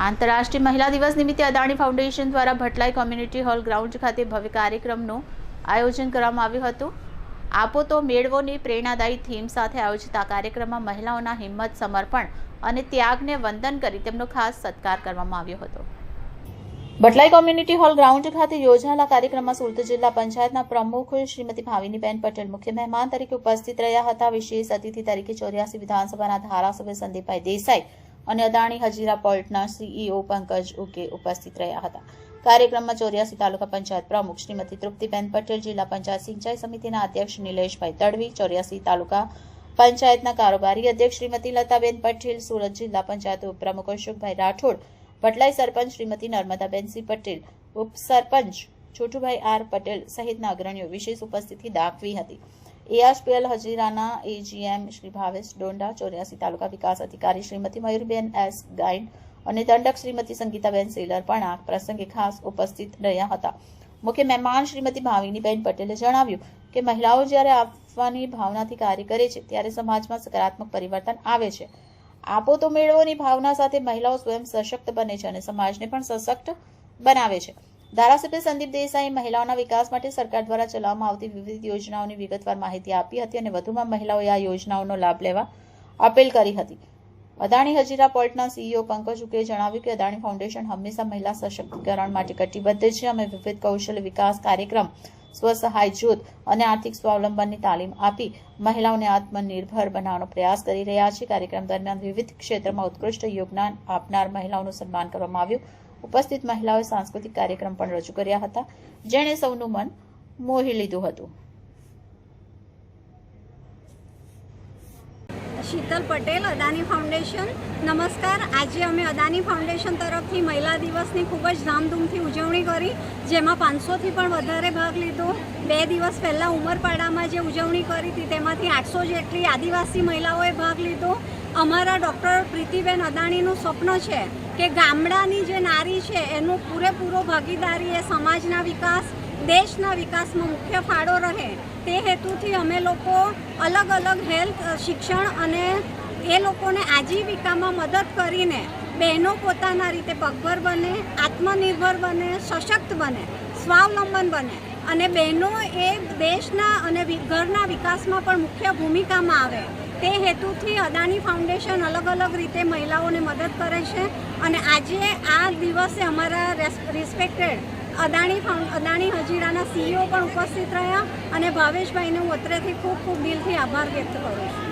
આંતરરાષ્ટ્રીય મહિલા દિવસ નિમિત્તે અદાણી ફાઉન્ડેશન દ્વારા ભટલાઈ કોમ્યુનિટી હોલ ગ્રાઉન્ડ ખાતે ભવ્ય કાર્યક્રમનું આયોજન કરવામાં આવ્યું હતું। આપો તો મેળવોની પ્રેરણાદાયી થીમ સાથે આયોજિત આ કાર્યક્રમમાં મહિલાઓના હિંમત, સમર્પણ અને ત્યાગને વંદન કરી તેમનો ખાસ સત્કાર કરવામાં આવ્યો હતો। ભટલાઈ કોમ્યુનિટી હોલ ગ્રાઉન્ડ ખાતે યોજાયેલા કાર્યક્રમમાં સુરત જિલ્લા પંચાયતના પ્રમુખ શ્રીમતી ભાવિનીબેન પટેલ મુખ્ય મહેમાન તરીકે ઉપસ્થિત રહ્યા હતા। વિશેષ અતિથિ તરીકે 84 વિધાનસભાના ધારાસભ્ય સંદીપભાઈ દેસાઈ અને અદાણી હજીરા પોર્ટના સીઈઓ પંકજ ઉકે ઉપસ્થિત રહ્યા હતા। કાર્યક્રમમાં 84 તાલુકા પંચાયત પ્રમુખ શ્રીમતી તૃપ્તિબેન પટેલ, જિલ્લા પંચાયત સિંચાઈ સમિતિના અધ્યક્ષ નિલેશભાઈ તડવી, 84 તાલુકા પંચાયતના કારોબારી અધ્યક્ષ શ્રીમતી લતાબેન પટેલ, સુરત જિલ્લા પંચાયત ઉપપ્રમુખ અશોકભાઈ રાઠોડ, ભટલાઈ સરપંચ શ્રીમતી નર્મદાબેન સી પટેલ, ઉપસરપંચ છોટુભાઈ આર પટેલ સહિતના અગ્રણીઓ વિશેષ ઉપસ્થિતિ દાખવી હતી। એઆરપીએલ હજીરાના એજીએમ શ્રી ભાવેશ ડોંડા, 84 તાલુકા વિકાસ અધિકારી શ્રીમતી મયુરબેન એસ ગાઈડ અને દંડક શ્રીમતી સંગીતાબેન સેલર પણ આ પ્રસંગે ખાસ ઉપસ્થિત રહ્યા હતા। મુખ્ય મહેમાન શ્રીમતી ભાવિનીબેન પટેલે જણાવ્યું કે મહિલાઓ જ્યારે આપવાની ભાવનાથી કાર્ય કરે છે ત્યારે સમાજમાં સકારાત્મક પરિવર્તન આવે છે। આપો તો મેળવોની ભાવના સાથે મહિલાઓ સ્વયં સશક્ત બને છે અને સમાજને પણ સશક્ત બનાવે છે। ધારાસભ્ય સંદીપ દેસાઈએ મહિલાઓના વિકાસ માટે સરકાર દ્વારા ચલાવવામાં આવતી વિવિધ યોજનાઓની વિગતવાર માહિતી આપી હતી અને વધુમાં મહિલાઓએ આ યોજનાઓનો લાભ લેવા અપીલ કરી હતી। અદાણી હજીરા પોર્ટના સીઈઓ પંકજ ઉકે જણાવ્યું કે અદાણી ફાઉન્ડેશન હંમેશા મહિલા સશક્તિકરણ માટે કટિબદ્ધ છે। અમે વિવિધ કૌશલ્ય વિકાસ કાર્યક્રમ, સ્વસહાય જૂથ અને આર્થિક સ્વાવલંબનની તાલીમ આપી મહિલાઓને આત્મનિર્ભર બનાવવાનો પ્રયાસ કરી રહ્યા છીએ। કાર્યક્રમ દરમિયાન વિવિધ ક્ષેત્રમાં ઉત્કૃષ્ટ યોગદાન આપનાર મહિલાઓનું સન્માન કરવામાં આવ્યું। ઉપસ્થિત મહિલાઓએ સાંસ્કૃતિક કાર્યક્રમ પણ રજૂ કર્યા હતા, જેણે સૌનું મન મોહી લીધું હતું। शीतल पटेल, अदानी फाउंडेशन। नमस्कार। आज अमे अदानी फाउंडेशन तरफथी महिला दिवसनी खूब ज धामधूमथी उजवणी करी, जेमां 500 थी पण वधारे भाग लीधो। 2 દિવસ પહેલા ઉમરપાડામાં જે ઉજવણી કરી હતી તેમાંથી 800 જેટલી આદિવાસી મહિલાઓએ ભાગ લીધો। અમારા ડૉક્ટર પ્રીતિબેન અદાણીનું સ્વપ્ન છે કે ગામડાની જે નારી છે એનો પૂરેપૂરો ભાગીદારી એ સમાજના વિકાસ, દેશના વિકાસમાં મુખ્ય ફાળો રહે, તે હેતુથી અમે લોકો અલગ અલગ હેલ્થ, શિક્ષણ અને એ લોકોને આજીવિકામાં મદદ કરીને બહેનો પોતાના રીતે પગભર બને, આત્મનિર્ભર બને, સશક્ત બને, સ્વાવલંબન બને અને બહેનો એ દેશના અને ઘરના વિકાસમાં પણ મુખ્ય ભૂમિકામાં આવે, તે હેતુથી અદાણી ફાઉન્ડેશન અલગ અલગ રીતે મહિલાઓને મદદ કરે છે। અને આજે આ દિવસે અમારા રિસ્પેક્ટેડ અદાણી હજીરાના સીઈઓ પણ ઉપસ્થિત રહ્યા અને ભાવેશભાઈને હું અત્રેથી ખૂબ દિલથી આભાર વ્યક્ત કરું છું।